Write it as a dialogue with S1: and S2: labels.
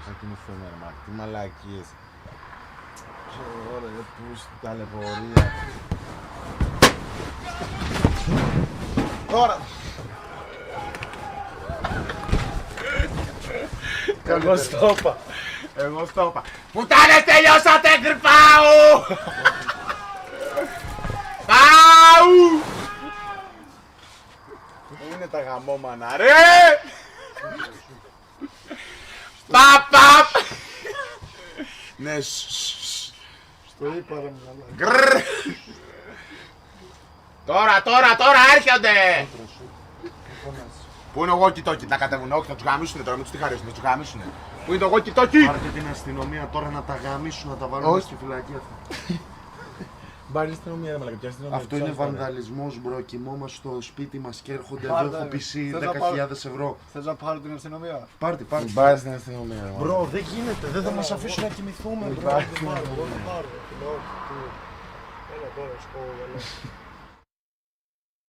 S1: θα κοιμηθούμε ρε μάτι, τι μαλακίες. Ξέρω ρε, πούς, ταλαιπωρία. Τώρα! Εγώ στο είπα. Εγώ στο είπα. Πουτάνες τελειώσατε κρυφάου! Πάου! Πού είναι τα γαμόμανα ρε! Παπ! Ναι,
S2: Στο είπα ρε μαλάκα.
S1: Τώρα έρχονται! Πού είναι ο walkie-talkie, να κατεβούν, όχι θα τους γαμίσουνε τώρα, μην τους τη χαρίσουν, θα τους γαμίσουνε. Πού είναι το walkie-talkie!
S2: Πάρτε την αστυνομία τώρα να τα γαμίσουν, να τα βάλουν στη φυλακή αυτά.
S1: Μπάρει την αστυνομία ρε μαλάκα, ποια αστυνομία.
S2: Αυτό είναι βανδαλισμός μπρο, κοιμόμαστε στο σπίτι μας και έρχονται
S3: Πάρτε,
S2: εδώ, έχω πισί
S3: θες να
S2: 10.000 ευρώ.
S3: Θες να πάρω την αστυνομία?
S2: Πάρτε.
S1: Μπάρει την αστυνομία ρε.
S2: Μπρο, δεν γίνεται, δεν θα μας αφήσουν να κοιμηθούμε μπρο.
S3: Εγώ θα πάρω. Έλα τώρα, σκόβω.